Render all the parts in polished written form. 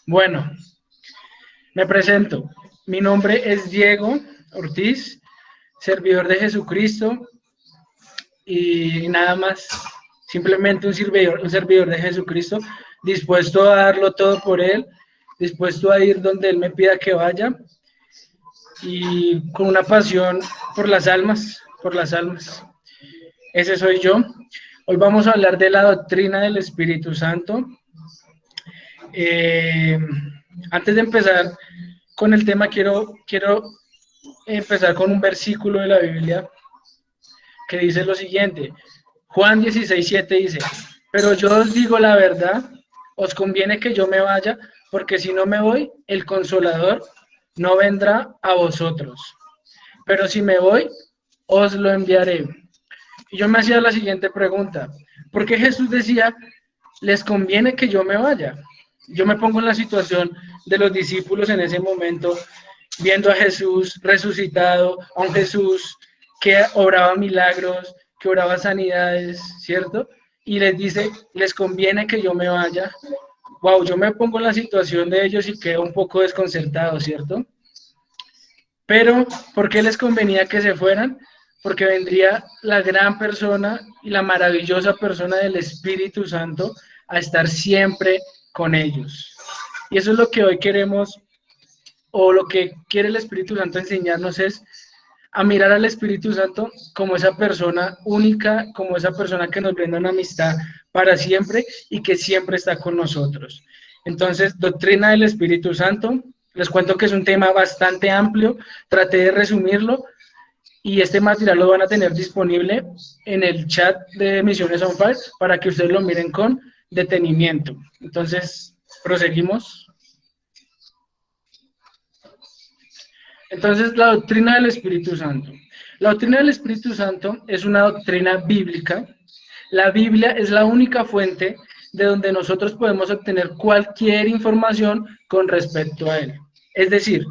Bueno, me presento. Mi nombre es Diego Ortiz, servidor de Jesucristo y nada más, simplemente un servidor de Jesucristo, dispuesto a darlo todo por Él, dispuesto a ir donde Él me pida que vaya y con una pasión por las almas, por las almas. Ese soy yo. Hoy vamos a hablar de la doctrina del Espíritu Santo. Eh, Antes de empezar con el tema, quiero empezar con un versículo de la Biblia que dice lo siguiente. Juan 16:7 dice, pero yo os digo la verdad, os conviene que yo me vaya, porque si no me voy, el Consolador no vendrá a vosotros. Pero si me voy, os lo enviaré. Y yo me hacía la siguiente pregunta, ¿por qué Jesús decía, les conviene que yo me vaya? Yo me pongo en la situación de los discípulos en ese momento, viendo a Jesús resucitado, a un Jesús que obraba milagros, que obraba sanidades, ¿cierto? Y les dice, les conviene que yo me vaya. Wow, yo me pongo en la situación de ellos y quedo un poco desconcertado, ¿cierto? Pero, ¿por qué les convenía que se fueran? Porque vendría la gran persona y la maravillosa persona del Espíritu Santo a estar siempre con ellos. Y eso es lo que hoy queremos, o lo que quiere el Espíritu Santo enseñarnos es a mirar al Espíritu Santo como esa persona única, como esa persona que nos brinda una amistad para siempre y que siempre está con nosotros. Entonces, doctrina del Espíritu Santo, les cuento que es un tema bastante amplio, traté de resumirlo y este material lo van a tener disponible en el chat de Misiones on Fire para que ustedes lo miren con detenimiento. Entonces, proseguimos. Entonces, la doctrina del Espíritu Santo. La doctrina del Espíritu Santo es una doctrina bíblica. La Biblia es la única fuente de donde nosotros podemos obtener cualquier información con respecto a él. Es decir,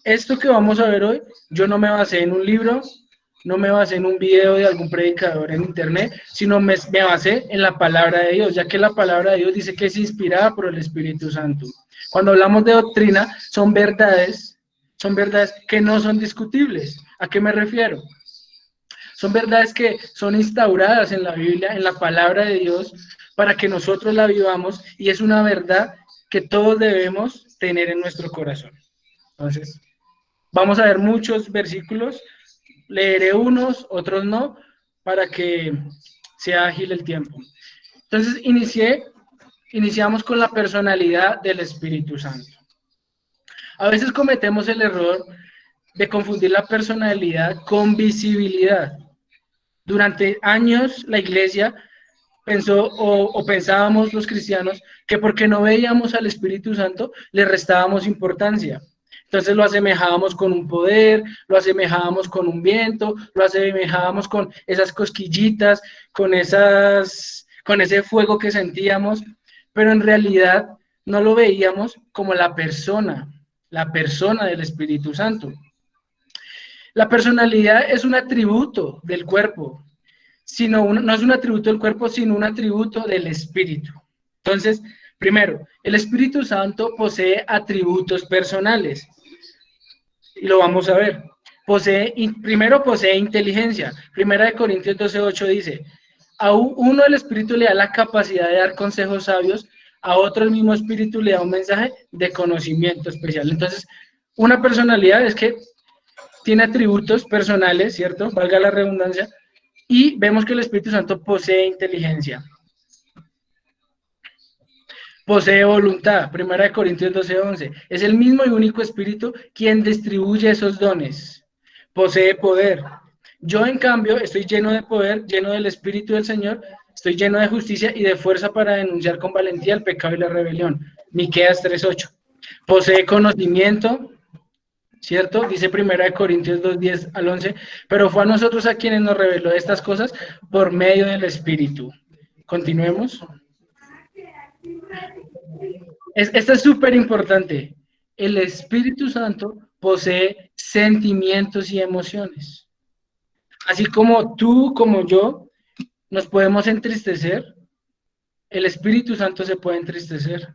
esto que vamos a ver hoy, yo no me basé en un libro, no me basé en un video de algún predicador en internet, sino me basé en la palabra de Dios, ya que la palabra de Dios dice que es inspirada por el Espíritu Santo. Cuando hablamos de doctrina, son verdades que no son discutibles. ¿A qué me refiero? Son verdades que son instauradas en la Biblia, en la palabra de Dios, para que nosotros la vivamos y es una verdad que todos debemos tener en nuestro corazón. Entonces, vamos a ver muchos versículos, leeré unos, otros no, para que sea ágil el tiempo. Entonces, iniciamos con la personalidad del Espíritu Santo. A veces cometemos el error de confundir la personalidad con visibilidad. Durante años la iglesia pensó o pensábamos los cristianos que porque no veíamos al Espíritu Santo le restábamos importancia. Entonces lo asemejábamos con un poder, lo asemejábamos con un viento, lo asemejábamos con esas cosquillitas, con ese fuego que sentíamos, pero en realidad no lo veíamos como la persona del Espíritu Santo. La personalidad es un atributo del cuerpo, no es un atributo del cuerpo, sino un atributo del Espíritu. Entonces, primero, el Espíritu Santo posee atributos personales, y lo vamos a ver. Primero posee inteligencia. Primera de Corintios 12:8 dice, a uno el Espíritu le da la capacidad de dar consejos sabios, a otro el mismo Espíritu le da un mensaje de conocimiento especial. Entonces, una personalidad es que tiene atributos personales, ¿cierto? Valga la redundancia, y vemos que el Espíritu Santo posee inteligencia. Posee voluntad, 1 Corintios 12:11. Es el mismo y único Espíritu quien distribuye esos dones. Posee poder. Yo, en cambio, estoy lleno de poder, lleno del Espíritu del Señor, estoy lleno de justicia y de fuerza para denunciar con valentía el pecado y la rebelión. Miqueas 3:8. Posee conocimiento, ¿cierto? Dice 1 Corintios 2:10-11, pero fue a nosotros a quienes nos reveló estas cosas por medio del Espíritu. Continuemos. Esto es súper importante. El Espíritu Santo posee sentimientos y emociones. Así como tú, como yo, nos podemos entristecer, el Espíritu Santo se puede entristecer.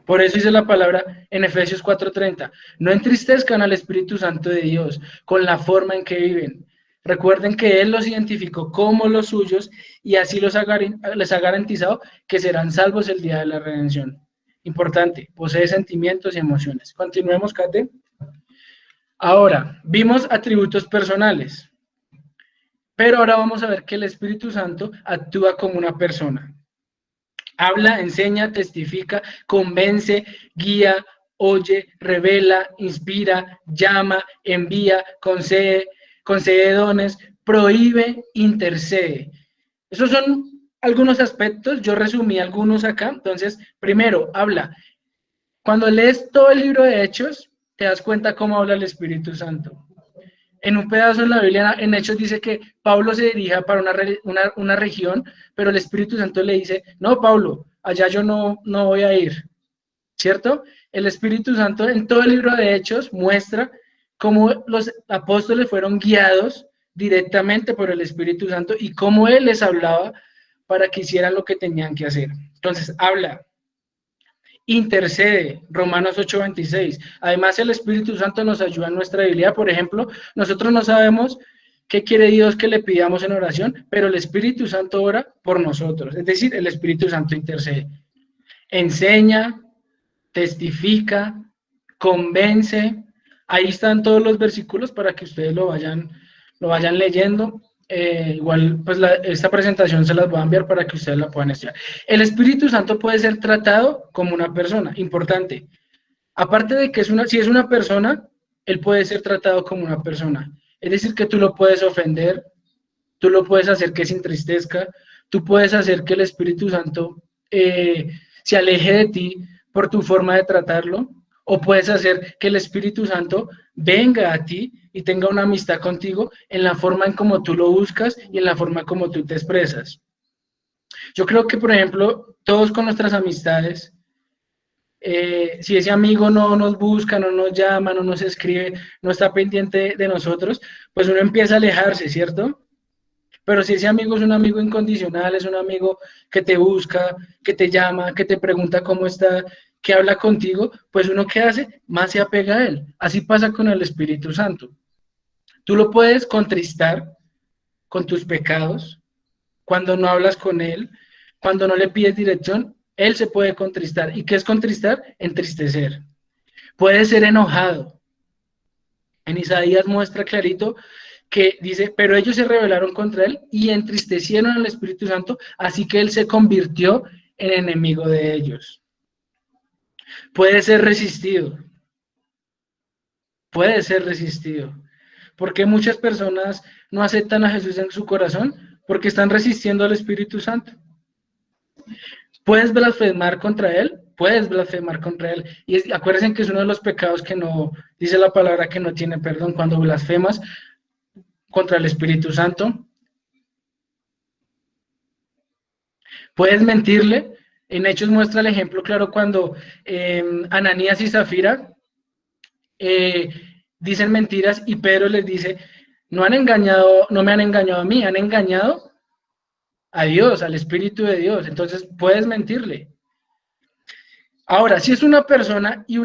Por eso dice la palabra en Efesios 4:30, no entristezcan al Espíritu Santo de Dios con la forma en que viven. Recuerden que Él los identificó como los suyos y así les ha garantizado que serán salvos el día de la redención. Importante, posee sentimientos y emociones. Continuemos, Kate. Ahora, vimos atributos personales, pero ahora vamos a ver que el Espíritu Santo actúa como una persona. Habla, enseña, testifica, convence, guía, oye, revela, inspira, llama, envía, concede dones, prohíbe, intercede. Esos son algunos aspectos, yo resumí algunos acá. Entonces, primero, habla. Cuando lees todo el libro de Hechos, te das cuenta cómo habla el Espíritu Santo. En un pedazo en la Biblia, en Hechos, dice que Pablo se dirija para una región, pero el Espíritu Santo le dice, no, Pablo, allá yo no voy a ir, ¿cierto? El Espíritu Santo en todo el libro de Hechos muestra cómo los apóstoles fueron guiados directamente por el Espíritu Santo y cómo Él les hablaba para que hicieran lo que tenían que hacer. Entonces, habla. Intercede, Romanos 8:26. Además, el Espíritu Santo nos ayuda en nuestra debilidad. Por ejemplo, nosotros no sabemos qué quiere Dios que le pidamos en oración, pero el Espíritu Santo ora por nosotros. Es decir, el Espíritu Santo intercede. Enseña, testifica, convence. Ahí están todos los versículos para que ustedes lo vayan leyendo. Igual, pues esta presentación se las voy a enviar para que ustedes la puedan estudiar. El Espíritu Santo puede ser tratado como una persona, importante. Aparte de que si es una persona, él puede ser tratado como una persona. Es decir, que tú lo puedes ofender, tú lo puedes hacer que se entristezca, tú puedes hacer que el Espíritu Santo se aleje de ti por tu forma de tratarlo, o puedes hacer que el Espíritu Santo venga a ti y tenga una amistad contigo en la forma en como tú lo buscas y en la forma como tú te expresas. Yo creo que, por ejemplo, todos con nuestras amistades, si ese amigo no nos busca, no nos llama, no nos escribe, no está pendiente de nosotros, pues uno empieza a alejarse, ¿cierto? Pero si ese amigo es un amigo incondicional, es un amigo que te busca, que te llama, que te pregunta cómo está, que habla contigo, pues uno ¿qué hace? Más se apega a él. Así pasa con el Espíritu Santo. Tú lo puedes contristar con tus pecados, cuando no hablas con él, cuando no le pides dirección, él se puede contristar. ¿Y qué es contristar? Entristecer. Puede ser enojado. En Isaías muestra clarito que dice, pero ellos se rebelaron contra él y entristecieron al Espíritu Santo, así que él se convirtió en enemigo de ellos. Puede ser resistido. Puede ser resistido. ¿Por qué muchas personas no aceptan a Jesús en su corazón? Porque están resistiendo al Espíritu Santo. ¿Puedes blasfemar contra él? Puedes blasfemar contra él. Y acuérdense que es uno de los pecados que no, dice la palabra que no tiene perdón, cuando blasfemas contra el Espíritu Santo. Puedes mentirle. En Hechos muestra el ejemplo claro cuando Ananías y Zafira dicen mentiras y Pedro les dice, no me han engañado a mí, han engañado a Dios, al Espíritu de Dios. Entonces puedes mentirle. Ahora, si es una persona y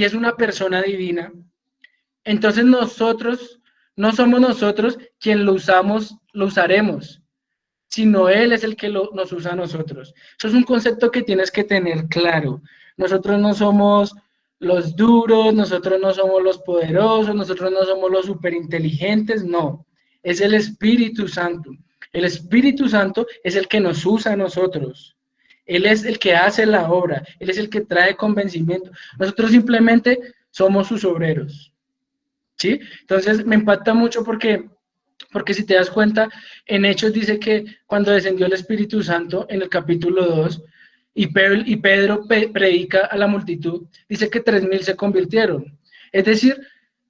es una persona divina, entonces nosotros, no somos nosotros quien lo usaremos, sino Él es el que nos usa a nosotros. Eso es un concepto que tienes que tener claro. Nosotros no somos los duros, nosotros no somos los poderosos, nosotros no somos los superinteligentes, no. Es el Espíritu Santo. El Espíritu Santo es el que nos usa a nosotros. Él es el que hace la obra, Él es el que trae convencimiento. Nosotros simplemente somos sus obreros. ¿Sí? Entonces me impacta mucho porque si te das cuenta, en Hechos dice que cuando descendió el Espíritu Santo, en el capítulo 2, y Pedro predica a la multitud, dice que 3,000 se convirtieron. Es decir,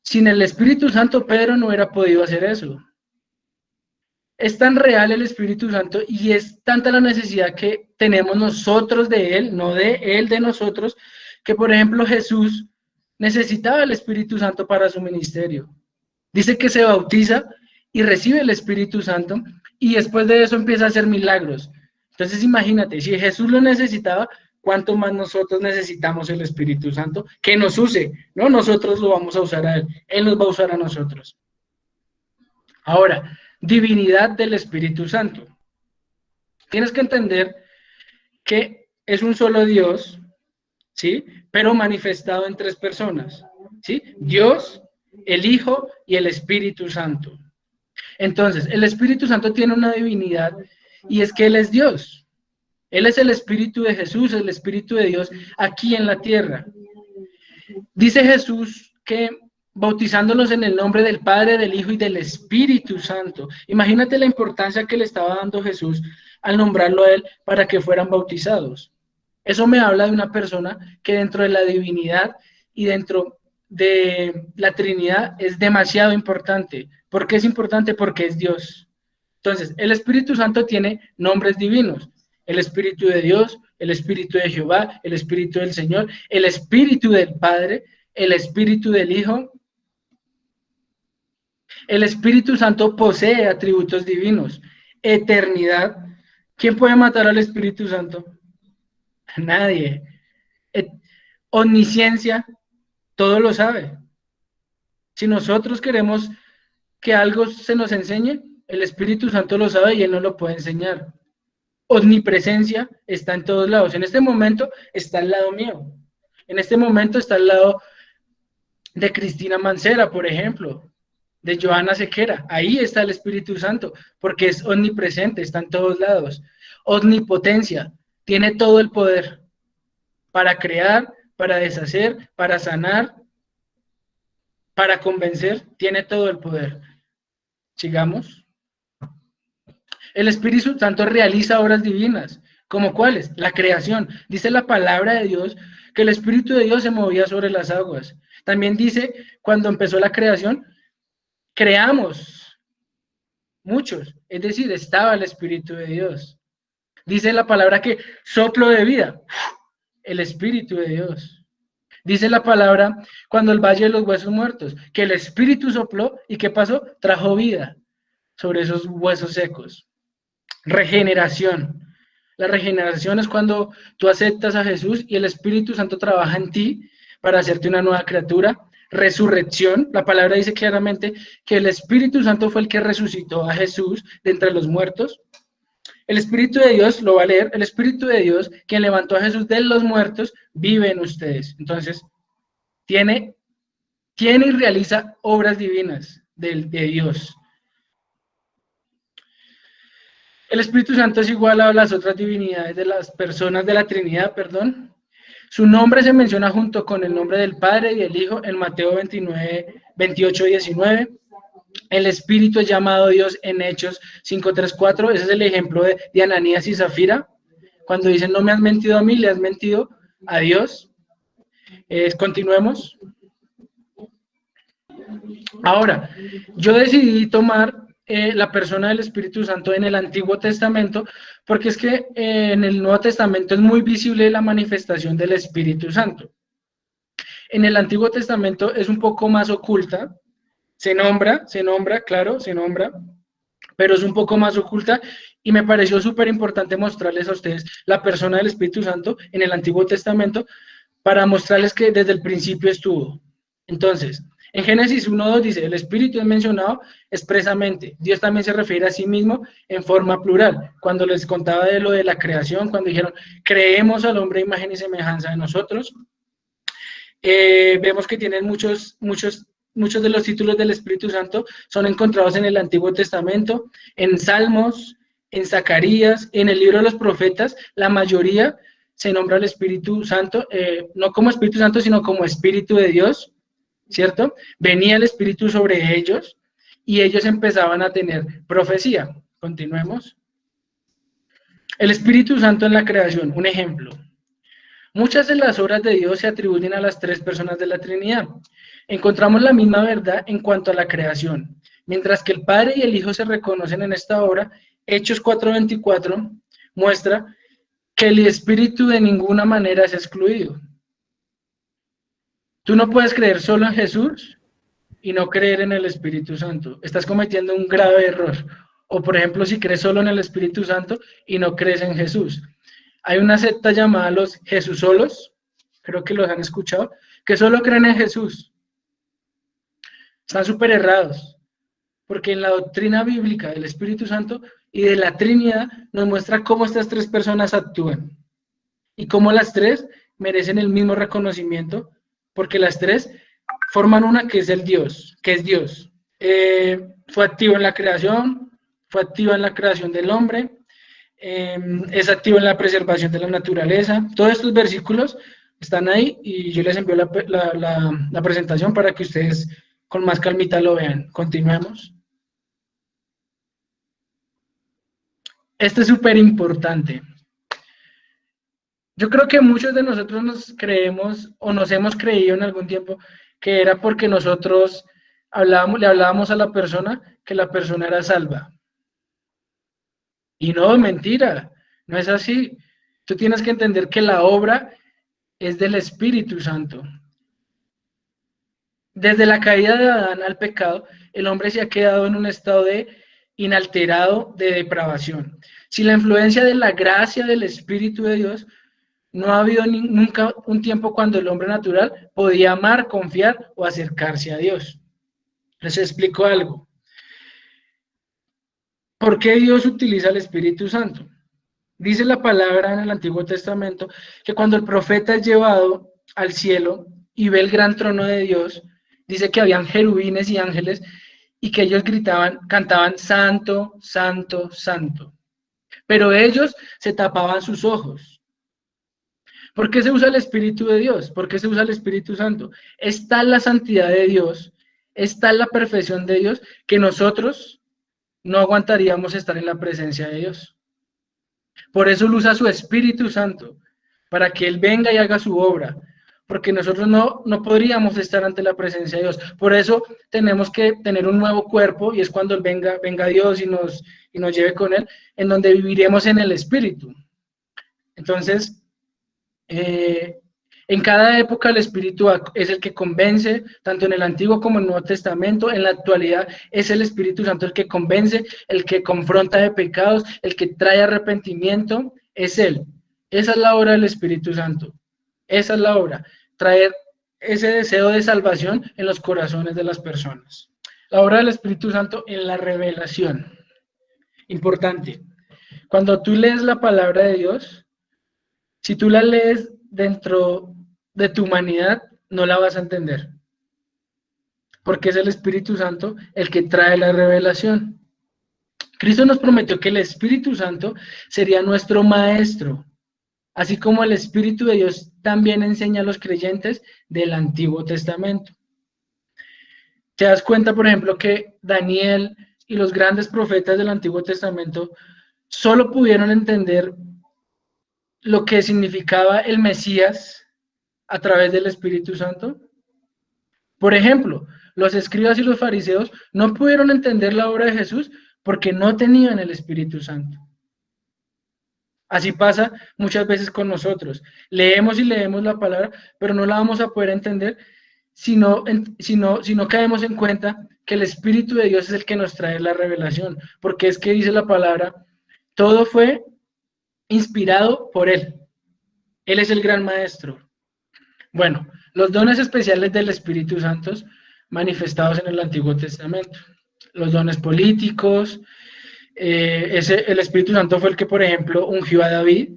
sin el Espíritu Santo, Pedro no hubiera podido hacer eso. Es tan real el Espíritu Santo y es tanta la necesidad que tenemos nosotros de Él, no de Él de nosotros, que por ejemplo Jesús necesitaba el Espíritu Santo para su ministerio. Dice que se bautiza y recibe el Espíritu Santo y después de eso empieza a hacer milagros. Entonces imagínate, si Jesús lo necesitaba, ¿cuánto más nosotros necesitamos el Espíritu Santo? Que nos use, no nosotros lo vamos a usar a Él nos va a usar a nosotros. Ahora, divinidad del Espíritu Santo. Tienes que entender que es un solo Dios, ¿sí? Pero manifestado en tres personas, ¿sí? Dios, el Hijo y el Espíritu Santo. Entonces, el Espíritu Santo tiene una divinidad y es que Él es Dios. Él es el Espíritu de Jesús, el Espíritu de Dios aquí en la tierra. Dice Jesús que bautizándolos en el nombre del Padre, del Hijo y del Espíritu Santo. Imagínate la importancia que le estaba dando Jesús al nombrarlo a Él para que fueran bautizados. Eso me habla de una persona que dentro de la divinidad y dentro de la Trinidad es demasiado importante. ¿Por qué es importante? Porque es Dios. Entonces, el Espíritu Santo tiene nombres divinos. El Espíritu de Dios, el Espíritu de Jehová, el Espíritu del Señor, el Espíritu del Padre, el Espíritu del Hijo. El Espíritu Santo posee atributos divinos. Eternidad. ¿Quién puede matar al Espíritu Santo? Nadie. Omnisciencia, todo lo sabe. Si nosotros queremos que algo se nos enseñe, el Espíritu Santo lo sabe y Él nos lo puede enseñar. Omnipresencia está en todos lados. En este momento está al lado mío. En este momento está al lado de Cristina Mancera, por ejemplo, de Joana Sequera. Ahí está el Espíritu Santo, porque es omnipresente, está en todos lados. Omnipotencia, tiene todo el poder para crear, para deshacer, para sanar, para convencer, tiene todo el poder. Sigamos. El Espíritu Santo realiza obras divinas, ¿como cuáles? La creación. Dice la palabra de Dios que el Espíritu de Dios se movía sobre las aguas. También dice, cuando empezó la creación, creamos muchos, es decir, estaba el Espíritu de Dios. Dice la palabra que soplo de vida, el Espíritu de Dios. Dice la palabra, cuando el valle de los huesos muertos, que el Espíritu sopló y ¿qué pasó? Trajo vida sobre esos huesos secos. Regeneración. La regeneración es cuando tú aceptas a Jesús y el Espíritu Santo trabaja en ti para hacerte una nueva criatura. Resurrección, la palabra dice claramente que el Espíritu Santo fue el que resucitó a Jesús de entre los muertos. El Espíritu de Dios, lo va a leer, el Espíritu de Dios, quien levantó a Jesús de los muertos, vive en ustedes. Entonces, tiene y realiza obras divinas de Dios. El Espíritu Santo es igual a las otras divinidades de las personas de la Trinidad, perdón. Su nombre se menciona junto con el nombre del Padre y el Hijo en Mateo 29, 28, 19. El Espíritu es llamado Dios en Hechos 5, 3, 4. Ese es el ejemplo de Ananías y Zafira. Cuando dicen, no me has mentido a mí, le has mentido a Dios. Continuemos. Ahora, yo decidí tomar la persona del Espíritu Santo en el Antiguo Testamento, porque es que en el Nuevo Testamento es muy visible la manifestación del Espíritu Santo. En el Antiguo Testamento es un poco más oculta, se nombra, claro, se nombra, pero es un poco más oculta y me pareció súper importante mostrarles a ustedes la persona del Espíritu Santo en el Antiguo Testamento para mostrarles que desde el principio estuvo. Entonces, en Génesis 1:2 dice, el Espíritu es mencionado expresamente. Dios también se refiere a sí mismo en forma plural. Cuando les contaba de lo de la creación, cuando dijeron, creemos al hombre a imagen y semejanza de nosotros, vemos que tienen muchos de los títulos del Espíritu Santo son encontrados en el Antiguo Testamento, en Salmos, en Zacarías, en el libro de los profetas, la mayoría se nombra al Espíritu Santo, no como Espíritu Santo, sino como Espíritu de Dios, ¿cierto? Venía el Espíritu sobre ellos y ellos empezaban a tener profecía. Continuemos. El Espíritu Santo en la creación, un ejemplo. Muchas de las obras de Dios se atribuyen a las tres personas de la Trinidad. Encontramos la misma verdad en cuanto a la creación. Mientras que el Padre y el Hijo se reconocen en esta obra, Hechos 4:24 muestra que el Espíritu de ninguna manera es excluido. Tú no puedes creer solo en Jesús y no creer en el Espíritu Santo. Estás cometiendo un grave error. O por ejemplo, si crees solo en el Espíritu Santo y no crees en Jesús. Hay una secta llamada los Jesusolos, creo que los han escuchado, que solo creen en Jesús. Están súper errados, porque en la doctrina bíblica del Espíritu Santo y de la Trinidad nos muestra cómo estas tres personas actúan y cómo las tres merecen el mismo reconocimiento, porque las tres forman una que es el Dios, que es Dios. Fue activo en la creación, fue activo en la creación del hombre, es activo en la preservación de la naturaleza. Todos estos versículos están ahí y yo les envío la presentación para que ustedes con más calmita lo vean. Continuemos. Este es súper importante. Yo creo que muchos de nosotros nos creemos o nos hemos creído en algún tiempo que era porque nosotros le hablábamos a la persona que la persona era salva. Y no, mentira, no es así. Tú tienes que entender que la obra es del Espíritu Santo. Desde la caída de Adán al pecado, el hombre se ha quedado en un estado de inalterado de depravación. Sin la influencia de la gracia del Espíritu de Dios, no ha habido nunca un tiempo cuando el hombre natural podía amar, confiar o acercarse a Dios. Les explico algo. ¿Por qué Dios utiliza el Espíritu Santo? Dice la palabra en el Antiguo Testamento que cuando el profeta es llevado al cielo y ve el gran trono de Dios, dice que habían querubines y ángeles y que ellos gritaban, cantaban santo, santo, santo. Pero ellos se tapaban sus ojos. ¿Por qué se usa el Espíritu de Dios? ¿Por qué se usa el Espíritu Santo? Está la santidad de Dios, está la perfección de Dios, que nosotros no aguantaríamos estar en la presencia de Dios. Por eso Él usa su Espíritu Santo, para que Él venga y haga su obra, porque nosotros no podríamos estar ante la presencia de Dios. Por eso tenemos que tener un nuevo cuerpo, y es cuando Él venga Dios y nos lleve con Él, en donde viviremos en el Espíritu. Entonces, en cada época el Espíritu es el que convence, tanto en el Antiguo como en el Nuevo Testamento. En la actualidad es el Espíritu Santo el que convence, el que confronta de pecados, el que trae arrepentimiento, es Él. Esa es la obra del Espíritu Santo. Esa es la obra, traer ese deseo de salvación en los corazones de las personas. La obra del Espíritu Santo en la revelación. Importante. Cuando tú lees la palabra de Dios, si tú la lees dentro de tu humanidad, no la vas a entender. Porque es el Espíritu Santo el que trae la revelación. Cristo nos prometió que el Espíritu Santo sería nuestro maestro, así como el Espíritu de Dios también enseña a los creyentes del Antiguo Testamento. Te das cuenta, por ejemplo, que Daniel y los grandes profetas del Antiguo Testamento solo pudieron entender lo que significaba el Mesías a través del Espíritu Santo. Por ejemplo, los escribas y los fariseos no pudieron entender la obra de Jesús porque no tenían el Espíritu Santo. Así pasa muchas veces con nosotros. Leemos y leemos la palabra, pero no la vamos a poder entender si no caemos en cuenta que el Espíritu de Dios es el que nos trae la revelación, porque es que dice la palabra, todo fue inspirado por Él. Él es el gran maestro. Bueno, los dones especiales del Espíritu Santo manifestados en el Antiguo Testamento. Los dones políticos, el Espíritu Santo fue el que, por ejemplo, ungió a David.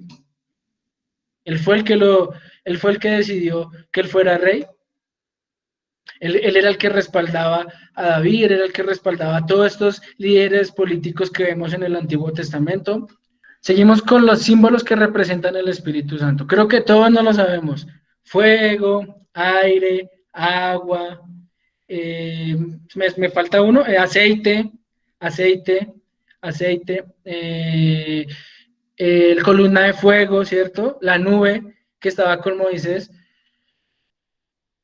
Él fue el que decidió que él fuera rey. Él era el que respaldaba a David, él era el que respaldaba a todos estos líderes políticos que vemos en el Antiguo Testamento. Seguimos con los símbolos que representan el Espíritu Santo. Creo que todos no lo sabemos. Fuego, aire, agua, me falta uno, aceite, el columna de fuego, ¿cierto? La nube que estaba con Moisés.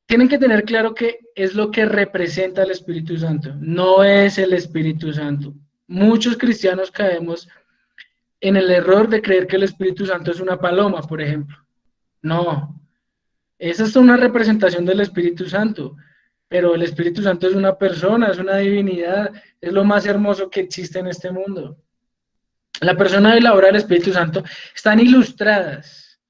Tienen que tener claro que es lo que representa el Espíritu Santo, no es el Espíritu Santo. Muchos cristianos caemos en el error de creer que el Espíritu Santo es una paloma, por ejemplo. No, esa es una representación del Espíritu Santo, pero el Espíritu Santo es una persona, es una divinidad, es lo más hermoso que existe en este mundo. La persona y la obra del Espíritu Santo están ilustradas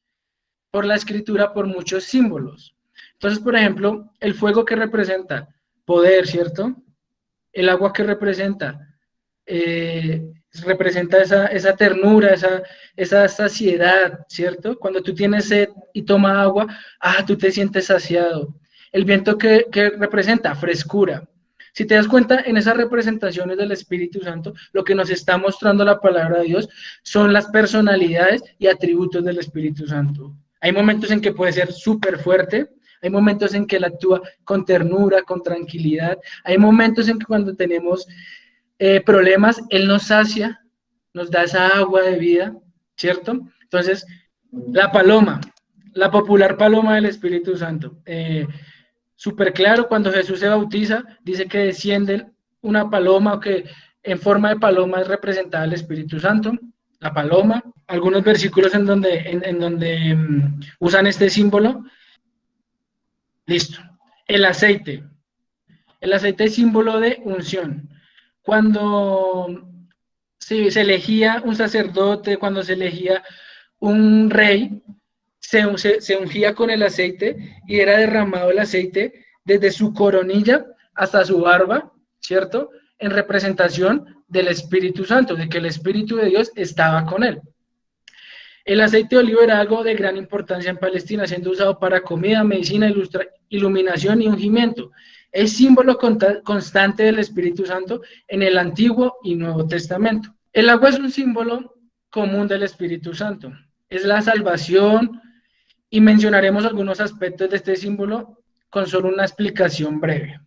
por la Escritura por muchos símbolos. Entonces, por ejemplo, el fuego que representa poder, ¿cierto? El agua que eh, representa esa ternura, esa saciedad, ¿cierto? Cuando tú tienes sed y tomas agua, tú te sientes saciado. El viento que representa frescura. Si te das cuenta, en esas representaciones del Espíritu Santo, lo que nos está mostrando la palabra de Dios son las personalidades y atributos del Espíritu Santo. Hay momentos en que puede ser súper fuerte, hay momentos en que él actúa con ternura, con tranquilidad, hay momentos en que cuando tenemos problemas, él nos sacia, nos da esa agua de vida, ¿cierto? Entonces, la paloma, la popular paloma del Espíritu Santo. Súper claro, cuando Jesús se bautiza, dice que desciende una paloma, que en forma de paloma es representada el Espíritu Santo, la paloma. Algunos versículos en donde usan este símbolo. Listo. El aceite. El aceite es símbolo de unción. Cuando se elegía un sacerdote, cuando se elegía un rey, se ungía con el aceite y era derramado el aceite desde su coronilla hasta su barba, ¿cierto? En representación del Espíritu Santo, de que el Espíritu de Dios estaba con él. El aceite de olivo era algo de gran importancia en Palestina, siendo usado para comida, medicina, iluminación y ungimiento. Es símbolo constante del Espíritu Santo en el Antiguo y Nuevo Testamento. El agua es un símbolo común del Espíritu Santo. Es la salvación y mencionaremos algunos aspectos de este símbolo con solo una explicación breve.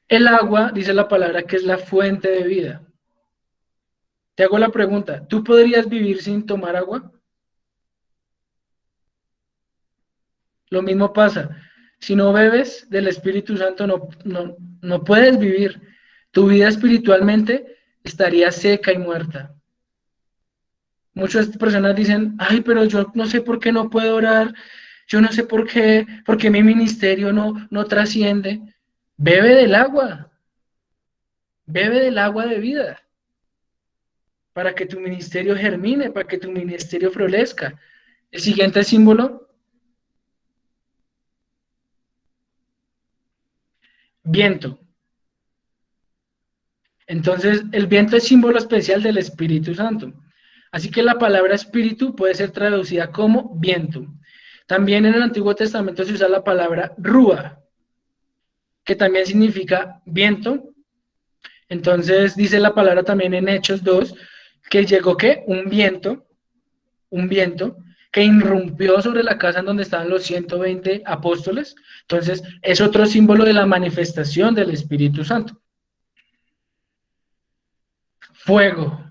El agua, dice la palabra, que es la fuente de vida. Te hago la pregunta, ¿tú podrías vivir sin tomar agua? Lo mismo pasa. Si no bebes del Espíritu Santo, no puedes vivir. Tu vida espiritualmente estaría seca y muerta. Muchas personas dicen, ay, pero yo no sé por qué no puedo orar, yo no sé por qué mi ministerio no trasciende. Bebe del agua de vida, para que tu ministerio germine, para que tu ministerio florezca. El siguiente símbolo, viento. Entonces, el viento es símbolo especial del Espíritu Santo. Así que la palabra espíritu puede ser traducida como viento. También en el Antiguo Testamento se usa la palabra rúa, que también significa viento. Entonces dice la palabra también en Hechos 2, que llegó ¿qué? Un viento que irrumpió sobre la casa en donde estaban los 120 apóstoles. Entonces es otro símbolo de la manifestación del Espíritu Santo. Fuego.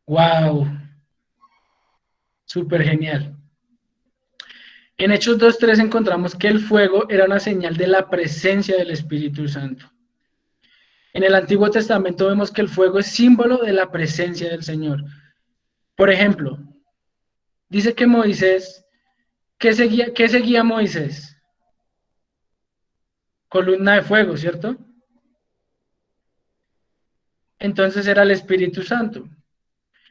Wow. Súper genial. En Hechos 2:3 encontramos que el fuego era una señal de la presencia del Espíritu Santo. En el Antiguo Testamento vemos que el fuego es símbolo de la presencia del Señor. Por ejemplo, dice que Moisés, ¿qué seguía Moisés? Columna de fuego, ¿cierto? Entonces era el Espíritu Santo.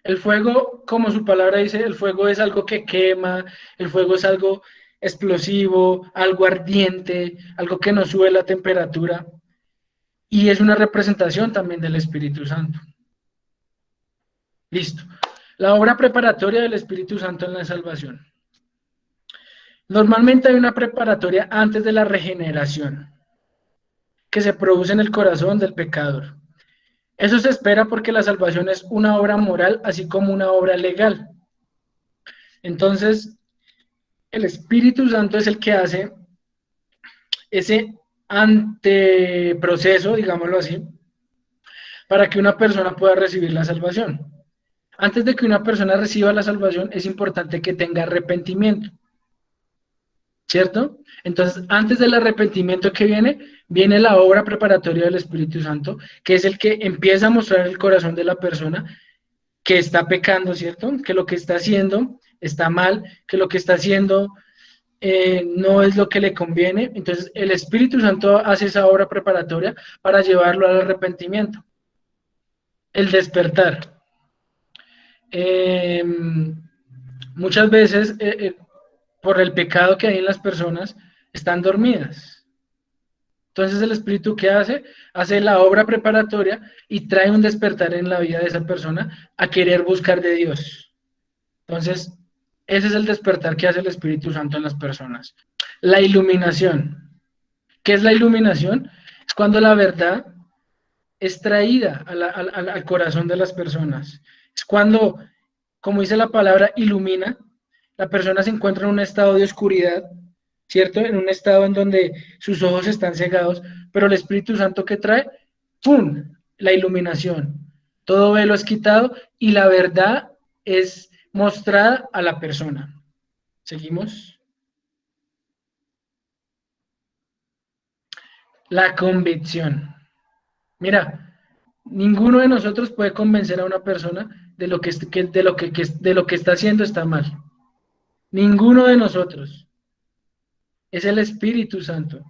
El fuego, como su palabra dice, el fuego es algo que quema, el fuego es algo explosivo, algo ardiente, algo que nos sube la temperatura. Y es una representación también del Espíritu Santo. Listo. La obra preparatoria del Espíritu Santo en la salvación. Normalmente hay una preparatoria antes de la regeneración que se produce en el corazón del pecador. Eso se espera porque la salvación es una obra moral así como una obra legal. Entonces, el Espíritu Santo es el que hace ese anteproceso, digámoslo así, para que una persona pueda recibir la salvación. Antes de que una persona reciba la salvación, es importante que tenga arrepentimiento, ¿cierto? Entonces, antes del arrepentimiento que viene la obra preparatoria del Espíritu Santo, que es el que empieza a mostrar el corazón de la persona que está pecando, ¿cierto? Que lo que está haciendo está mal, que lo que está haciendo no es lo que le conviene. Entonces, el Espíritu Santo hace esa obra preparatoria para llevarlo al arrepentimiento. El despertar. Eh, muchas veces, por el pecado que hay en las personas, están dormidas. Entonces el Espíritu, ¿qué hace? Hace la obra preparatoria y trae un despertar en la vida de esa persona a querer buscar de Dios. Entonces, ese es el despertar que hace el Espíritu Santo en las personas. La iluminación. ¿Qué es la iluminación? Es cuando la verdad es traída al corazón de las personas. Es cuando, como dice la palabra, ilumina, la persona se encuentra en un estado de oscuridad, ¿cierto? En un estado en donde sus ojos están cegados, pero el Espíritu Santo que trae, ¡pum!, la iluminación. Todo velo es quitado y la verdad es mostrada a la persona. ¿Seguimos? La convicción. Mira, ninguno de nosotros puede convencer a una persona de lo de lo que está haciendo está mal. Ninguno de nosotros. Es el Espíritu Santo.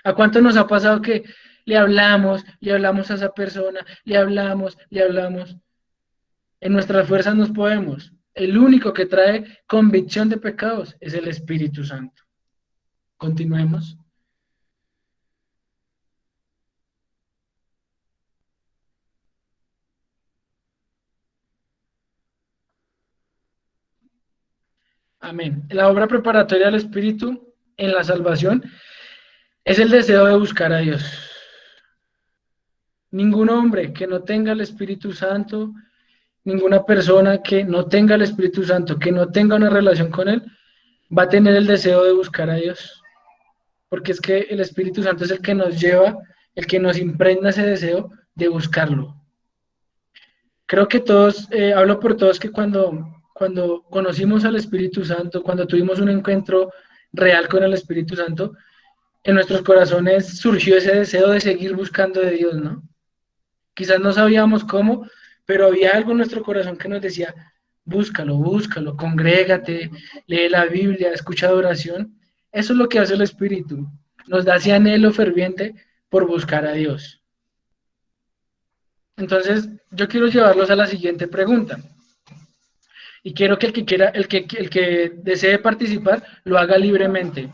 ¿A cuánto nos ha pasado que le hablamos a esa persona, le hablamos? En nuestras fuerzas nos podemos. El único que trae convicción de pecados es el Espíritu Santo. Continuemos. Amén. La obra preparatoria del Espíritu en la salvación es el deseo de buscar a Dios. Ningún hombre que no tenga el Espíritu Santo, ninguna persona que no tenga el Espíritu Santo, que no tenga una relación con Él, va a tener el deseo de buscar a Dios. Porque es que el Espíritu Santo es el que nos lleva, el que nos impregna ese deseo de buscarlo. Creo que todos, hablo por todos, que cuando conocimos al Espíritu Santo, cuando tuvimos un encuentro real con el Espíritu Santo, en nuestros corazones surgió ese deseo de seguir buscando de Dios, ¿no? Quizás no sabíamos cómo, pero había algo en nuestro corazón que nos decía, búscalo, búscalo, congrégate, lee la Biblia, escucha oración. Eso es lo que hace el Espíritu. Nos da ese anhelo ferviente por buscar a Dios. Entonces, yo quiero llevarlos a la siguiente pregunta. Y quiero que el que quiera, el que desee participar, lo haga libremente.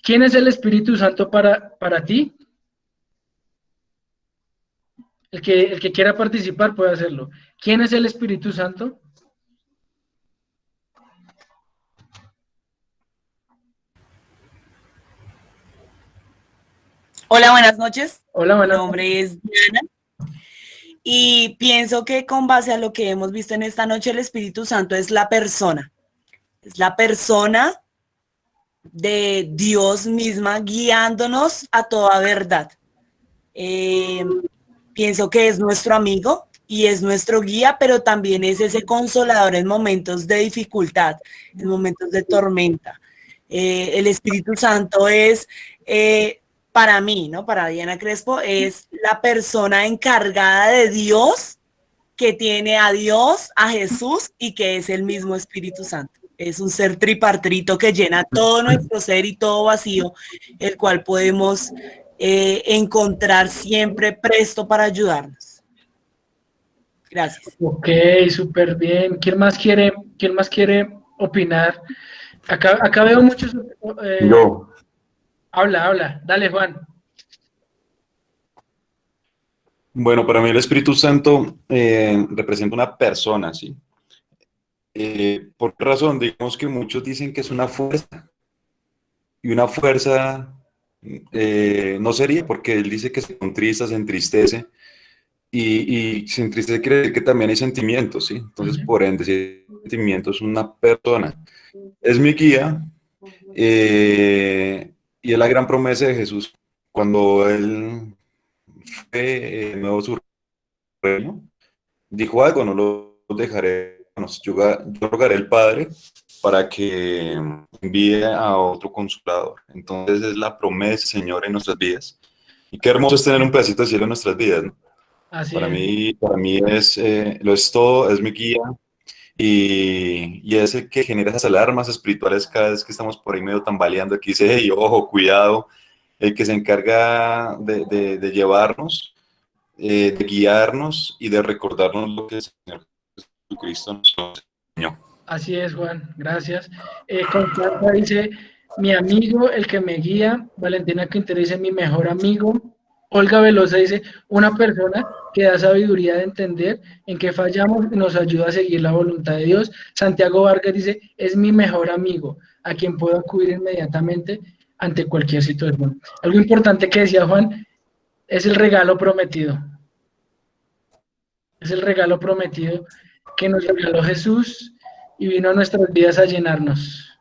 ¿Quién es el Espíritu Santo para ti? El que quiera participar puede hacerlo. ¿Quién es el Espíritu Santo? Hola, buenas noches. Hola, Mi buenas nombre noches. es Diana y pienso que con base a lo que hemos visto en esta noche, el Espíritu Santo es la persona de Dios misma guiándonos a toda verdad. Eh, Pienso que es nuestro amigo y es nuestro guía, pero también es ese consolador en momentos de dificultad, en momentos de tormenta. El Espíritu Santo es, para mí, ¿no? Para Diana Crespo, es la persona encargada de Dios que tiene a Dios, a Jesús y que es el mismo Espíritu Santo. Es un ser tripartito que llena todo nuestro ser y todo vacío, el cual podemos encontrar siempre presto para ayudarnos. Gracias. Ok, súper bien. Quién más quiere opinar? Acá veo muchos. eh, Yo, habla. Dale, Juan. bueno, para mí el Espíritu Santo representa una persona, ¿sí? Por razón, digamos que muchos dicen que es una fuerza, y una fuerza no sería, porque él dice que se contrista, se entristece, y se entristece quiere decir que también hay sentimientos, ¿sí? Entonces, Ujú. por ende, si hay sentimientos, es una persona. Es mi guía, y es la gran promesa de Jesús. Cuando él fue nuevo su reino, dijo algo, no lo dejaré, yo rogaré al Padre para que envíe a otro consolador. Entonces es la promesa, Señor, en nuestras vidas. Y qué hermoso es tener un pedacito de cielo en nuestras vidas, ¿no? Así es. Para mí es, lo es todo, es mi guía y es el que genera esas alarmas espirituales cada vez que estamos por ahí medio tambaleando. Aquí dice, hey, ojo, cuidado, el que se encarga de llevarnos, de guiarnos y de recordarnos lo que el Señor Jesucristo nos enseñó. Así es, Juan, gracias. Constanza dice, mi amigo, el que me guía. Valentina Quintero dice, mi mejor amigo. Olga Velosa dice, una persona que da sabiduría de entender en qué fallamos y nos ayuda a seguir la voluntad de Dios. Santiago Vargas dice, es mi mejor amigo, a quien puedo acudir inmediatamente ante cualquier situación. Algo importante que decía Juan, es el regalo prometido. Es el regalo prometido que nos regaló Jesús y vino a nuestras vidas a llenarnos.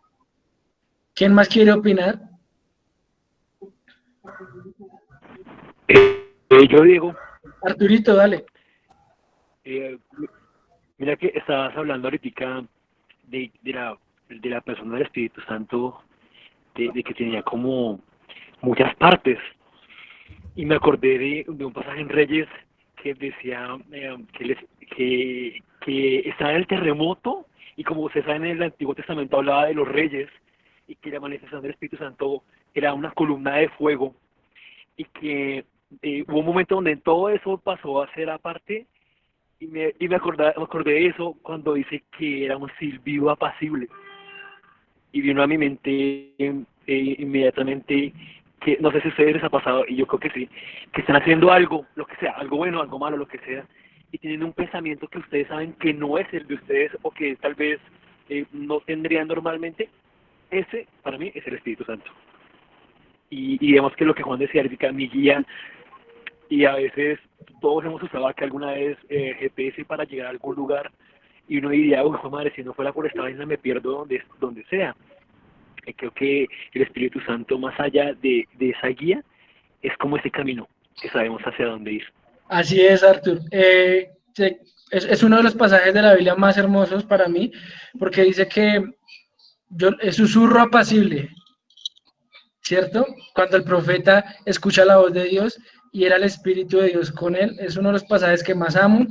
¿Quién más quiere opinar? Yo digo, Arturito, dale. mira que estabas hablando ahorita de la persona del Espíritu Santo, de que tenía como muchas partes. Y me acordé de un pasaje en Reyes que decía que estaba en el terremoto, y como ustedes saben, en el Antiguo Testamento hablaba de los reyes, y que la manifestación del Espíritu Santo era una columna de fuego, y que hubo un momento donde todo eso pasó a ser aparte, y me acordé de eso cuando dice que era un silbido apacible, y vino a mi mente inmediatamente que, no sé si a ustedes les ha pasado, y yo creo que sí, que están haciendo algo, lo que sea, algo bueno, algo malo, lo que sea, y tienen un pensamiento que ustedes saben que no es el de ustedes, o que tal vez no tendrían normalmente. Ese, para mí, es el Espíritu Santo. Y digamos que lo que Juan decía, ahorita, mi guía, y a veces todos hemos usado acá alguna vez GPS para llegar a algún lugar, y uno diría, uy, madre, si no fuera por esta vaina me pierdo donde sea. Creo que el Espíritu Santo, más allá de esa guía, es como ese camino que sabemos hacia dónde ir. Así es, Artur. Es uno de los pasajes de la Biblia más hermosos para mí, porque dice que es susurro apacible, ¿cierto? Cuando el profeta escucha la voz de Dios y era el Espíritu de Dios con él, es uno de los pasajes que más amo.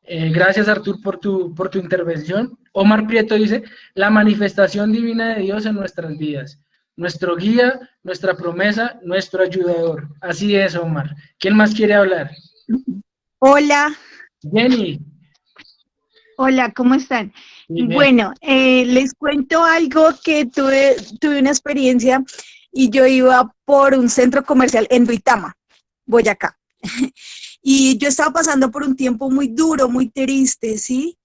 Gracias, Artur, por tu intervención. Omar Prieto dice, la manifestación divina de Dios en nuestras vidas, nuestro guía, nuestra promesa, nuestro ayudador. Así es, Omar. ¿Quién más quiere hablar? Hola, Jenny. hola, ¿cómo están? Bien. Bueno, les cuento algo que tuve una experiencia, y yo iba por un centro comercial en Duitama, Boyacá. Y yo estaba pasando por un tiempo muy duro, muy triste, ¿sí?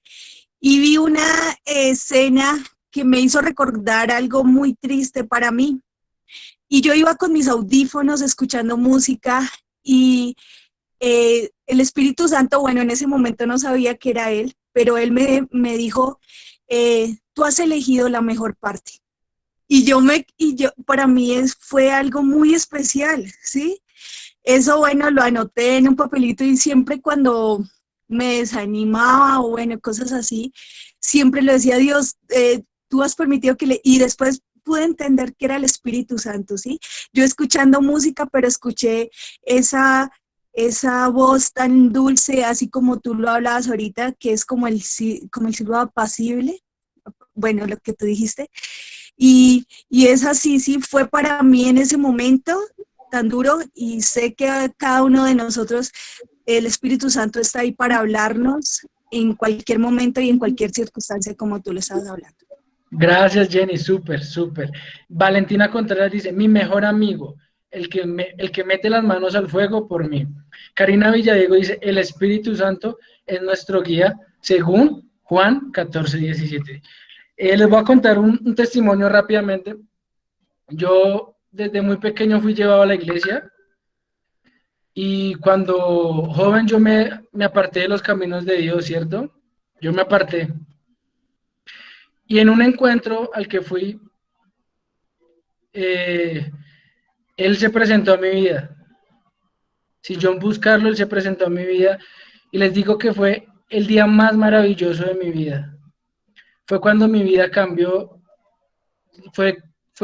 Y vi una escena que me hizo recordar algo muy triste para mí. Y yo iba con mis audífonos escuchando música, y el Espíritu Santo, bueno, en ese momento no sabía que era él, pero él me dijo, tú has elegido la mejor parte. Y para mí fue algo muy especial, ¿sí? Eso, bueno, lo anoté en un papelito, y siempre cuando me desanimaba o, bueno, cosas así, siempre le decía a Dios, tú has permitido y después pude entender que era el Espíritu Santo, ¿sí? Yo escuchando música, pero escuché esa voz tan dulce, así como tú lo hablabas ahorita, que es como el silbo apacible, bueno, lo que tú dijiste, y es así, sí, fue para mí en ese momento tan duro, y sé que a cada uno de nosotros el Espíritu Santo está ahí para hablarnos en cualquier momento y en cualquier circunstancia, como tú lo estabas hablando. Gracias, Jenny, súper, súper. Valentina Contreras dice, mi mejor amigo, el que mete las manos al fuego por mí. Karina Villadiego dice, el Espíritu Santo es nuestro guía, según Juan 14:17. Les voy a contar un testimonio rápidamente. Yo desde muy pequeño fui llevado a la iglesia, y cuando joven yo me aparté de los caminos de Dios, ¿cierto? Yo me aparté. Y en un encuentro al que fui, él se presentó a mi vida. Si yo buscarlo, él se presentó a mi vida, y les digo que fue el día más maravilloso de mi vida. Fue cuando mi vida cambió, fue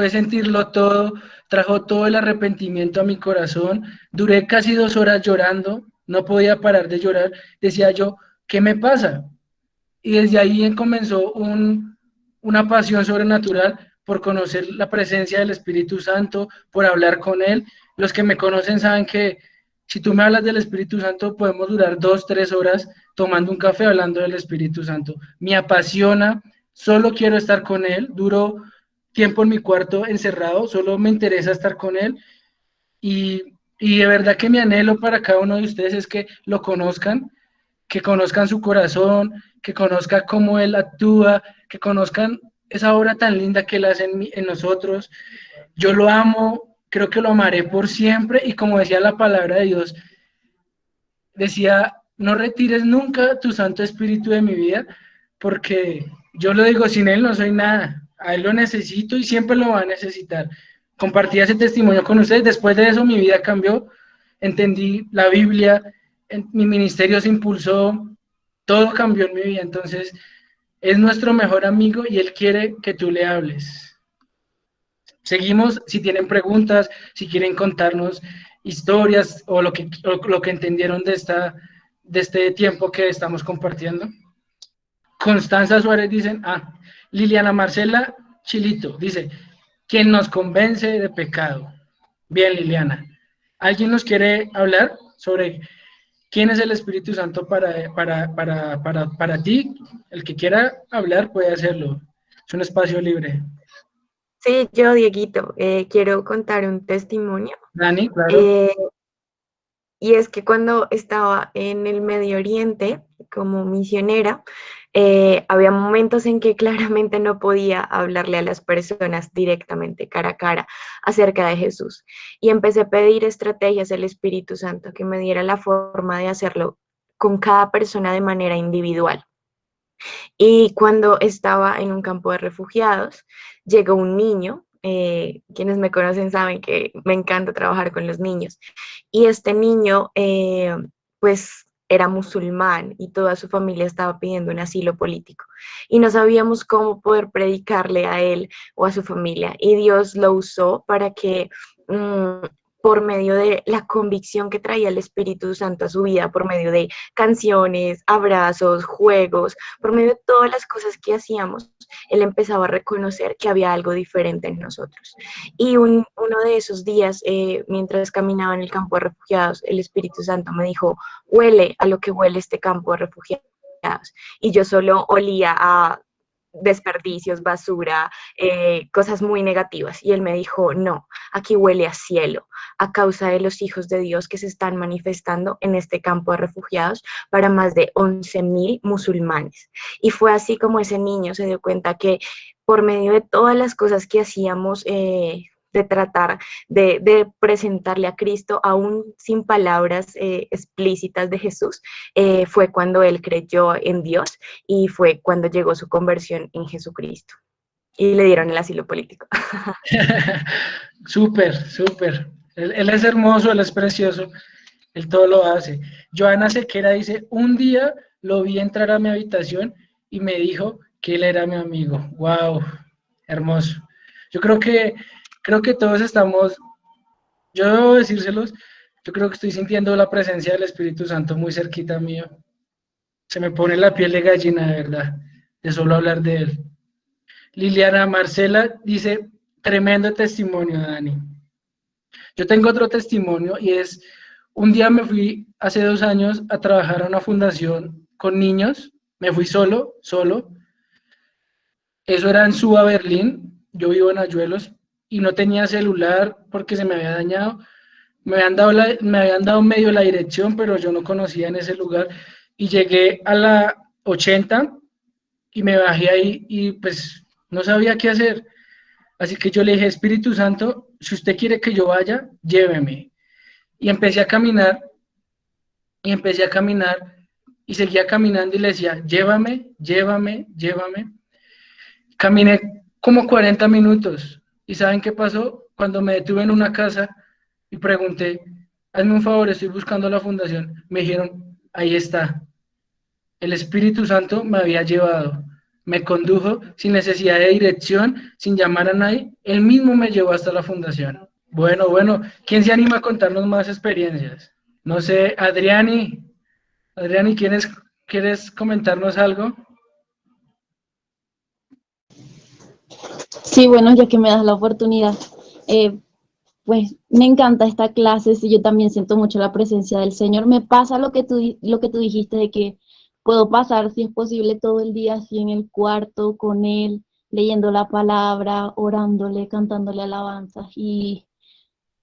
sentirlo todo, trajo todo el arrepentimiento a mi corazón. Duré casi 2 horas llorando, no podía parar de llorar. Decía yo, ¿qué me pasa? Y desde ahí comenzó una pasión sobrenatural por conocer la presencia del Espíritu Santo, por hablar con Él. Los que me conocen saben que Si tú me hablas del Espíritu Santo, podemos durar 2, 3 horas tomando un café hablando del Espíritu Santo. Me apasiona, solo quiero estar con Él, duro tiempo en mi cuarto encerrado, solo me interesa estar con Él y de verdad que mi anhelo para cada uno de ustedes es que conozcan su corazón, que conozcan cómo Él actúa, que conozcan esa obra tan linda que Él hace en nosotros. Yo lo amo, creo que lo amaré por siempre y como decía la palabra de Dios, decía, no retires nunca tu Santo Espíritu de mi vida, porque yo lo digo, sin Él no soy nada, a Él lo necesito y siempre lo va a necesitar. Compartí ese testimonio con ustedes, después de eso mi vida cambió, entendí la Biblia, mi ministerio se impulsó, todo cambió en mi vida, entonces es nuestro mejor amigo y Él quiere que tú le hables. Seguimos, si tienen preguntas, si quieren contarnos historias o lo que entendieron de este tiempo que estamos compartiendo. Constanza Suárez dicen, Liliana Marcela Chilito dice, quien nos convence de pecado. Bien, Liliana. ¿Alguien nos quiere hablar sobre quién es el Espíritu Santo para ti? El que quiera hablar puede hacerlo. Es un espacio libre. Sí, yo, Dieguito, quiero contar un testimonio. Dani, claro. Y es que cuando estaba en el Medio Oriente como misionera, había momentos en que claramente no podía hablarle a las personas directamente, cara a cara, acerca de Jesús. Y empecé a pedir estrategias al Espíritu Santo que me diera la forma de hacerlo con cada persona de manera individual. Y cuando estaba en un campo de refugiados, llegó un niño, quienes me conocen saben que me encanta trabajar con los niños, y este niño pues era musulmán y toda su familia estaba pidiendo un asilo político y no sabíamos cómo poder predicarle a él o a su familia y Dios lo usó para que por medio de la convicción que traía el Espíritu Santo a su vida, por medio de canciones, abrazos, juegos, por medio de todas las cosas que hacíamos, él empezaba a reconocer que había algo diferente en nosotros. Y uno de esos días, mientras caminaba en el campo de refugiados, el Espíritu Santo me dijo, huele a lo que huele este campo de refugiados. Y yo solo olía a desperdicios, basura, cosas muy negativas. Y él me dijo, no, aquí huele a cielo, a causa de los hijos de Dios que se están manifestando en este campo de refugiados para más de 11,000 musulmanes. Y fue así como ese niño se dio cuenta que por medio de todas las cosas que hacíamos, de tratar de presentarle a Cristo, aún sin palabras explícitas de Jesús, fue cuando él creyó en Dios y fue cuando llegó su conversión en Jesucristo. Y le dieron el asilo político. Súper, súper. Él es hermoso, él es precioso, él todo lo hace. Joana Sequera dice, un día lo vi entrar a mi habitación y me dijo que él era mi amigo. Wow, hermoso. Yo creo que todos estamos, yo debo decírselos, yo creo que estoy sintiendo la presencia del Espíritu Santo muy cerquita mío. Se me pone la piel de gallina, de verdad, de solo hablar de él. Liliana Marcela dice, tremendo testimonio, Dani. Yo tengo otro testimonio y es, un día me fui hace 2 años a trabajar a una fundación con niños, me fui solo, eso era en Suba, Berlín, yo vivo en Ayuelos y no tenía celular porque se me había dañado, me habían dado medio la dirección, pero yo no conocía en ese lugar y llegué a la 80 y me bajé ahí y pues no sabía qué hacer. Así que yo le dije, Espíritu Santo, si usted quiere que yo vaya, lléveme. Y empecé a caminar, y seguía caminando y le decía, llévame, llévame, llévame. Caminé como 40 minutos. ¿Y saben qué pasó? Cuando me detuve en una casa y pregunté, hazme un favor, estoy buscando la fundación. Me dijeron, ahí está. El Espíritu Santo me había llevado. Me condujo sin necesidad de dirección, sin llamar a nadie. Él mismo me llevó hasta la fundación. Bueno, ¿quién se anima a contarnos más experiencias? No sé, Adriani, ¿quieres comentarnos algo? Sí, bueno, ya que me das la oportunidad. pues me encanta esta clase, sí, yo también siento mucho la presencia del Señor. Me pasa lo que tú dijiste de que puedo pasar, si es posible, todo el día así en el cuarto con Él, leyendo la palabra, orándole, cantándole alabanzas. Y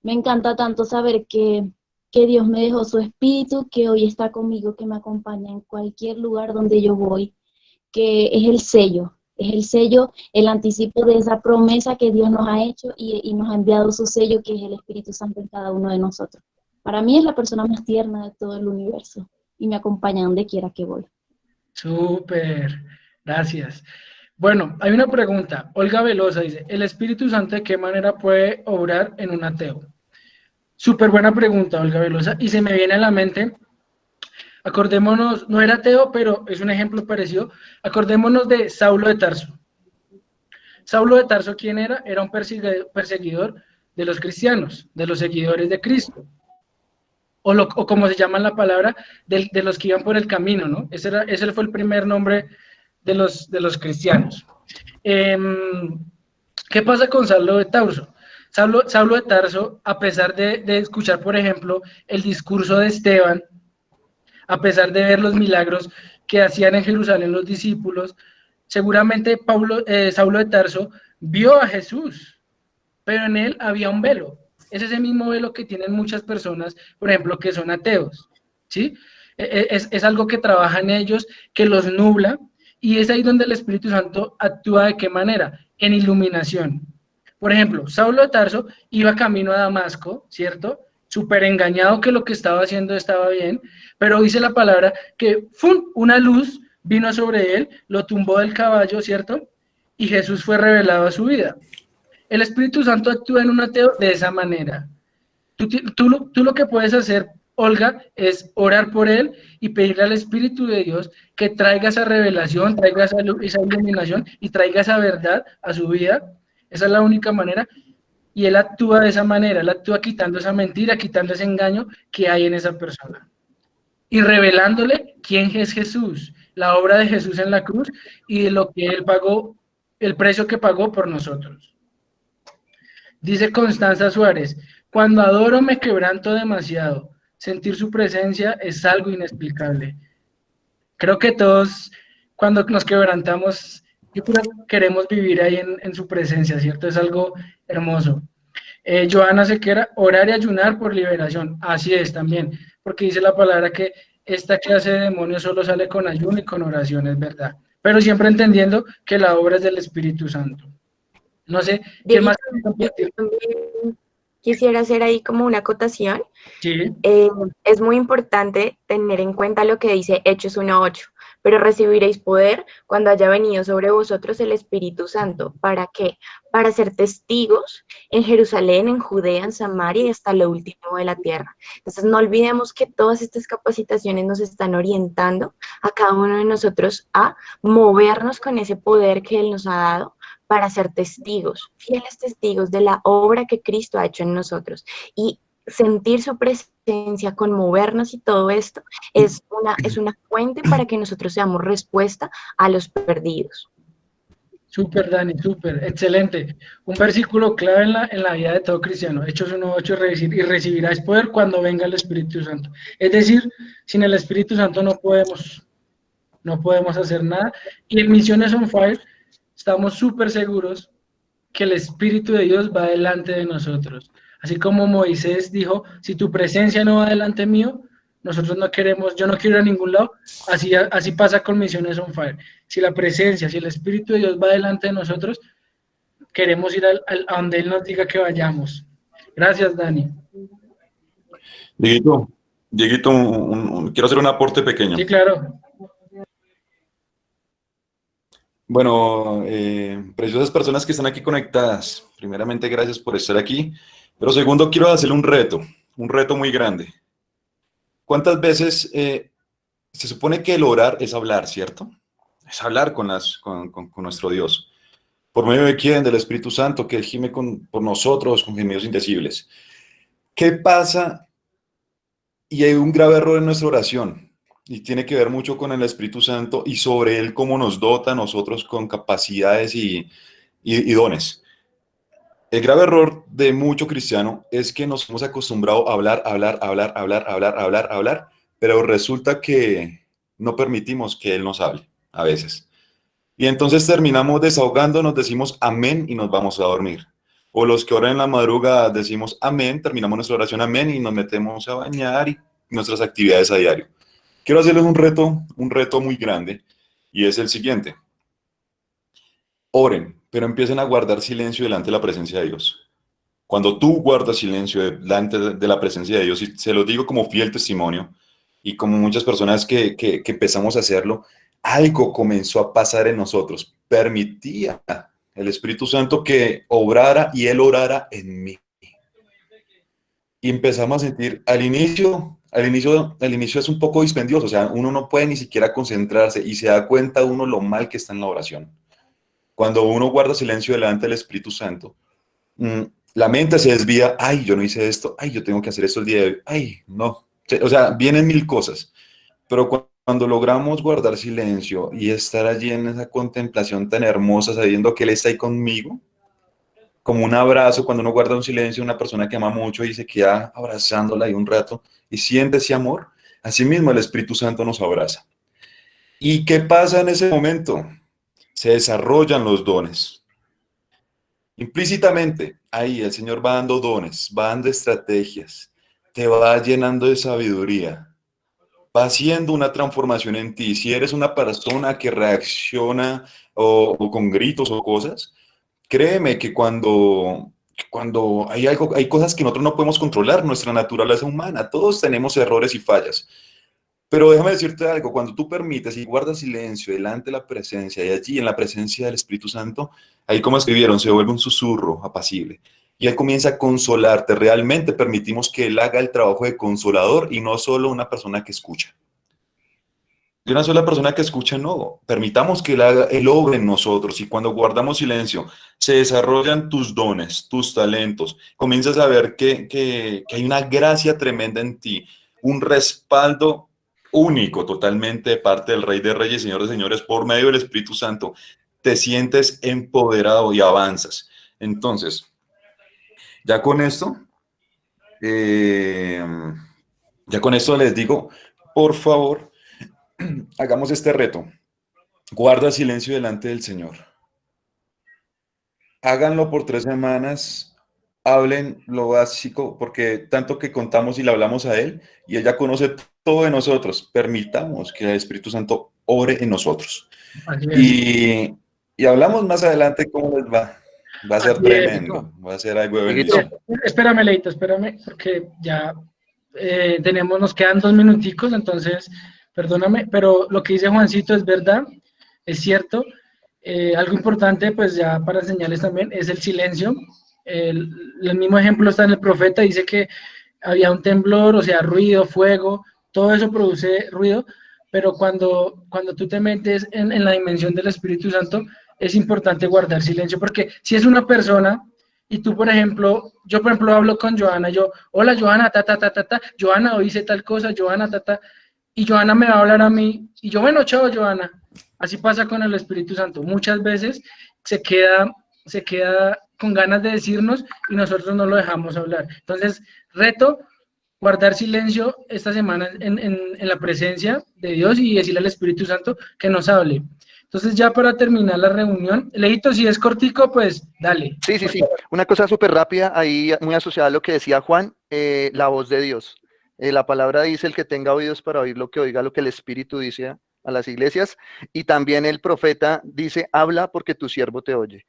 me encanta tanto saber que Dios me dejó su espíritu, que hoy está conmigo, que me acompaña en cualquier lugar donde yo voy, que es el sello, el anticipo de esa promesa que Dios nos ha hecho y nos ha enviado su sello, que es el Espíritu Santo en cada uno de nosotros. Para mí es la persona más tierna de todo el universo y me acompaña donde quiera que voy. Súper, gracias. Bueno, hay una pregunta. Olga Velosa dice, ¿el Espíritu Santo de qué manera puede obrar en un ateo? Súper buena pregunta, Olga Velosa. Y se me viene a la mente, acordémonos, no era ateo, pero es un ejemplo parecido. Acordémonos de Saulo de Tarso. Saulo de Tarso, ¿quién era? Era un perseguidor de los cristianos, de los seguidores de Cristo. O como se llama en la palabra, de los que iban por el camino, ¿no? Ese fue el primer nombre de los cristianos. ¿Qué pasa con Saulo de Tarso? Saulo de Tarso, a pesar de escuchar, por ejemplo, el discurso de Esteban, a pesar de ver los milagros que hacían en Jerusalén los discípulos, seguramente Saulo de Tarso vio a Jesús, pero en él había un velo. Es ese mismo velo que tienen muchas personas, por ejemplo, que son ateos, ¿sí? Es algo que trabaja en ellos, que los nubla, y es ahí donde el Espíritu Santo actúa. ¿De qué manera? En iluminación. Por ejemplo, Saulo de Tarso iba camino a Damasco, ¿cierto? Súper engañado que lo que estaba haciendo estaba bien, pero dice la palabra que ¡fum! Una luz vino sobre él, lo tumbó del caballo, ¿cierto? Y Jesús fue revelado a su vida. El Espíritu Santo actúa en un ateo de esa manera. Tú lo que puedes hacer, Olga, es orar por él y pedirle al Espíritu de Dios que traiga esa revelación, traiga esa iluminación y traiga esa verdad a su vida. Esa es la única manera. Y él actúa de esa manera, él actúa quitando esa mentira, quitando ese engaño que hay en esa persona. Y revelándole quién es Jesús, la obra de Jesús en la cruz y de lo que él pagó, el precio que pagó por nosotros. Dice Constanza Suárez, cuando adoro me quebranto demasiado, sentir su presencia es algo inexplicable. Creo que todos cuando nos quebrantamos, yo creo que queremos vivir ahí en su presencia, ¿cierto? Es algo hermoso. Joana Sequera, orar y ayunar por liberación, así es también, porque dice la palabra que esta clase de demonios solo sale con ayuno y con oración, es verdad, pero siempre entendiendo que la obra es del Espíritu Santo. No sé, ¿qué más? Yo también quisiera hacer ahí como una acotación. Sí. Es muy importante tener en cuenta lo que dice Hechos 1:8, pero recibiréis poder cuando haya venido sobre vosotros el Espíritu Santo. ¿Para qué? Para ser testigos en Jerusalén, en Judea, en Samaria y hasta lo último de la tierra. Entonces no olvidemos que todas estas capacitaciones nos están orientando a cada uno de nosotros a movernos con ese poder que Él nos ha dado para ser testigos, fieles testigos de la obra que Cristo ha hecho en nosotros. Y sentir su presencia, conmovernos y todo esto es una fuente para que nosotros seamos respuesta a los perdidos. Súper, Dani, súper, excelente. Un versículo clave en la vida de todo cristiano, Hechos 1:8, y recibiráis poder cuando venga el Espíritu Santo. Es decir, sin el Espíritu Santo no podemos hacer nada. Y en Misiones on Fire estamos súper seguros que el Espíritu de Dios va delante de nosotros. Así como Moisés dijo, si tu presencia no va delante mío, nosotros no queremos, yo no quiero ir a ningún lado. Así pasa con Misiones on Fire. Si la presencia, si el Espíritu de Dios va delante de nosotros, queremos ir a donde Él nos diga que vayamos. Gracias, Dani. Dieguito, quiero hacer un aporte pequeño. Sí, claro. Bueno, preciosas personas que están aquí conectadas, primeramente gracias por estar aquí, pero segundo quiero hacerle un reto muy grande. ¿Cuántas veces se supone que el orar es hablar, cierto? Es hablar con nuestro Dios. ¿Por medio de quién? Del Espíritu Santo, que gime por nosotros con gemidos indecibles. ¿Qué pasa? Y hay un grave error en nuestra oración. Y tiene que ver mucho con el Espíritu Santo y sobre Él cómo nos dota a nosotros con capacidades y dones. El grave error de mucho cristiano es que nos hemos acostumbrado a hablar, pero resulta que no permitimos que Él nos hable a veces. Y entonces terminamos desahogándonos, decimos amén y nos vamos a dormir. O los que oran en la madrugada decimos amén, terminamos nuestra oración amén y nos metemos a bañar y nuestras actividades a diario. Quiero hacerles un reto muy grande y es el siguiente. Oren, pero empiecen a guardar silencio delante de la presencia de Dios. Cuando tú guardas silencio delante de la presencia de Dios, y se lo digo como fiel testimonio, y como muchas personas que empezamos a hacerlo, algo comenzó a pasar en nosotros. Permitía el Espíritu Santo que obrara y Él orara en mí. Y empezamos a sentir, al inicio es un poco dispendioso, o sea, uno no puede ni siquiera concentrarse y se da cuenta uno lo mal que está en la oración. Cuando uno guarda silencio delante del Espíritu Santo, la mente se desvía, ay, yo no hice esto, ay, yo tengo que hacer esto el día de hoy, ay, no. O sea, vienen mil cosas, pero cuando logramos guardar silencio y estar allí en esa contemplación tan hermosa, sabiendo que Él está ahí conmigo, como un abrazo, cuando uno guarda un silencio, una persona que ama mucho y se queda abrazándola ahí un rato y siente ese amor, así mismo el Espíritu Santo nos abraza. ¿Y qué pasa en ese momento? Se desarrollan los dones. Implícitamente, ahí el Señor va dando dones, va dando estrategias, te va llenando de sabiduría, va haciendo una transformación en ti. Si eres una persona que reacciona o con gritos o cosas, créeme que cuando hay cosas que nosotros no podemos controlar, nuestra naturaleza humana, todos tenemos errores y fallas. Pero déjame decirte algo, cuando tú permites y guardas silencio delante de la presencia y allí en la presencia del Espíritu Santo, ahí como escribieron, se vuelve un susurro apacible. Y Él comienza a consolarte. Realmente permitimos que Él haga el trabajo de consolador y no solo una persona que escucha. Y una sola persona que escucha, no. Permitamos que Él haga el obra en nosotros. Y cuando guardamos silencio, se desarrollan tus dones, tus talentos. Comienzas a ver que hay una gracia tremenda en ti, un respaldo único totalmente de parte del Rey de Reyes, Señor de Señores, por medio del Espíritu Santo. Te sientes empoderado y avanzas. Entonces, ya con esto, eh, ya con esto les digo, por favor, hagamos este reto. Guarda silencio delante del Señor. Háganlo por 3 semanas. Hablen lo básico, porque tanto que contamos y le hablamos a Él, y Él ya conoce todo de nosotros. Permitamos que el Espíritu Santo ore en nosotros. Así es. Y hablamos más adelante cómo les va. Va a ser Así es. tremendo. Va a ser algo de bendición. Espérame, Leito, espérame, porque ya nos quedan 2 minuticos, entonces, perdóname, pero lo que dice Juancito es verdad, es cierto. Algo importante, pues ya para enseñarles también, es el silencio. El mismo ejemplo está en el profeta, dice que había un temblor, o sea, ruido, fuego, todo eso produce ruido, pero cuando tú te metes en la dimensión del Espíritu Santo, es importante guardar silencio, porque si es una persona y tú, por ejemplo, yo por ejemplo hablo con Johanna, yo, hola Johanna, Johanna, hoy hice tal cosa, Johanna, y Johanna me va a hablar a mí, y yo, bueno, chao Johanna. Así pasa con el Espíritu Santo. Muchas veces se queda con ganas de decirnos y nosotros no lo dejamos hablar. Entonces, reto, guardar silencio esta semana en la presencia de Dios y decirle al Espíritu Santo que nos hable. Entonces, ya para terminar la reunión, Leito, si es cortico, pues dale. Sí. Una cosa súper rápida, ahí muy asociada a lo que decía Juan, la voz de Dios. La palabra dice, el que tenga oídos para oír lo que oiga, lo que el Espíritu dice a las iglesias, y también el profeta dice, habla porque tu siervo te oye.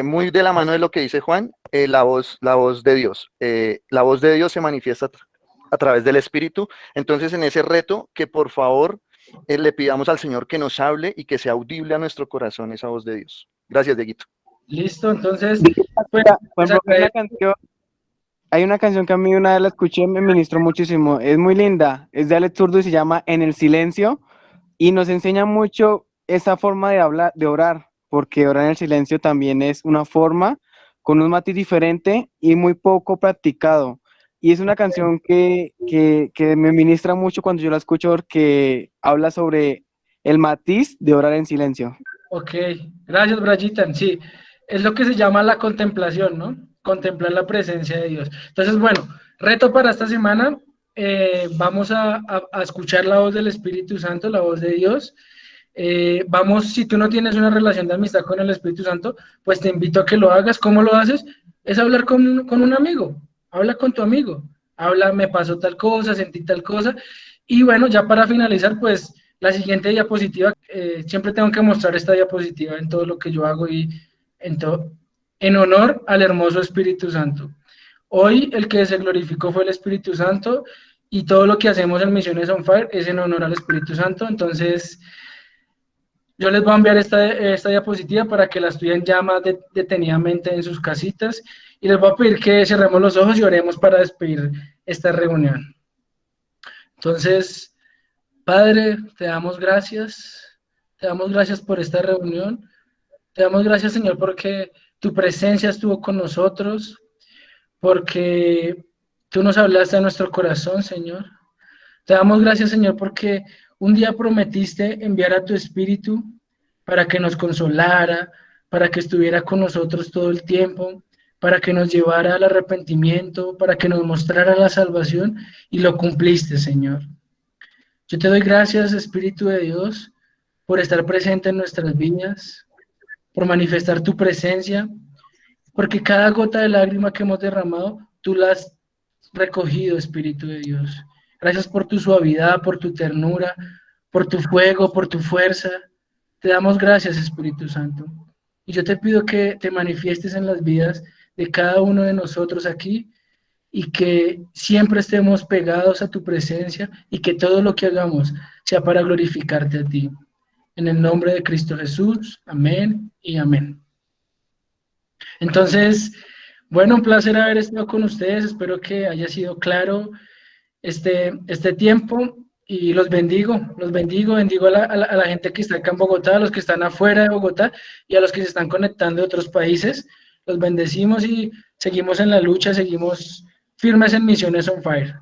Muy de la mano de lo que dice Juan, la voz de Dios. La voz de Dios se manifiesta a través del Espíritu. Entonces, en ese reto, que por favor le pidamos al Señor que nos hable y que sea audible a nuestro corazón esa voz de Dios. Gracias, Dieguito. Listo, entonces, pues, Por ejemplo, hay una canción que a mí una vez la escuché, me ministró muchísimo, es muy linda, es de Alex Zurdo y se llama En el silencio, y nos enseña mucho esa forma de hablar, de orar, porque orar en el silencio también es una forma con un matiz diferente y muy poco practicado. Y es una canción que me ministra mucho cuando yo la escucho porque habla sobre el matiz de orar en silencio. Ok, gracias, Brayitan, sí. es lo que se llama la contemplación, ¿no? Contemplar la presencia de Dios. Entonces, bueno, reto para esta semana, vamos a escuchar la voz del Espíritu Santo, la voz de Dios. Si tú no tienes una relación de amistad con el Espíritu Santo, pues te invito a que lo hagas. ¿Cómo lo haces? Es hablar con un amigo. Habla con tu amigo. Habla, me pasó tal cosa, sentí tal cosa. Y bueno, ya para finalizar, pues la siguiente diapositiva, siempre tengo que mostrar esta diapositiva en todo lo que yo hago y en honor al hermoso Espíritu Santo. Hoy el que se glorificó fue el Espíritu Santo y todo lo que hacemos en Misiones on Fire es en honor al Espíritu Santo. Entonces, yo les voy a enviar esta diapositiva para que la estudien ya más detenidamente en sus casitas y les voy a pedir que cerremos los ojos y oremos para despedir esta reunión. Entonces, Padre, te damos gracias por esta reunión, te damos gracias, Señor, porque tu presencia estuvo con nosotros, porque tú nos hablaste a nuestro corazón, Señor. Te damos gracias, Señor, porque un día prometiste enviar a tu Espíritu para que nos consolara, para que estuviera con nosotros todo el tiempo, para que nos llevara al arrepentimiento, para que nos mostrara la salvación, y lo cumpliste, Señor. Yo te doy gracias, Espíritu de Dios, por estar presente en nuestras vidas, por manifestar tu presencia, porque cada gota de lágrima que hemos derramado, tú la has recogido, Espíritu de Dios. Gracias por tu suavidad, por tu ternura, por tu fuego, por tu fuerza. Te damos gracias, Espíritu Santo. Y yo te pido que te manifiestes en las vidas de cada uno de nosotros aquí y que siempre estemos pegados a tu presencia y que todo lo que hagamos sea para glorificarte a ti. En el nombre de Cristo Jesús, amén y amén. Entonces, bueno, un placer haber estado con ustedes. Espero que haya sido claro este tiempo y los bendigo a la gente que está acá en Bogotá, a los que están afuera de Bogotá y a los que se están conectando de otros países. Los bendecimos y seguimos en la lucha, seguimos firmes en Misiones on Fire.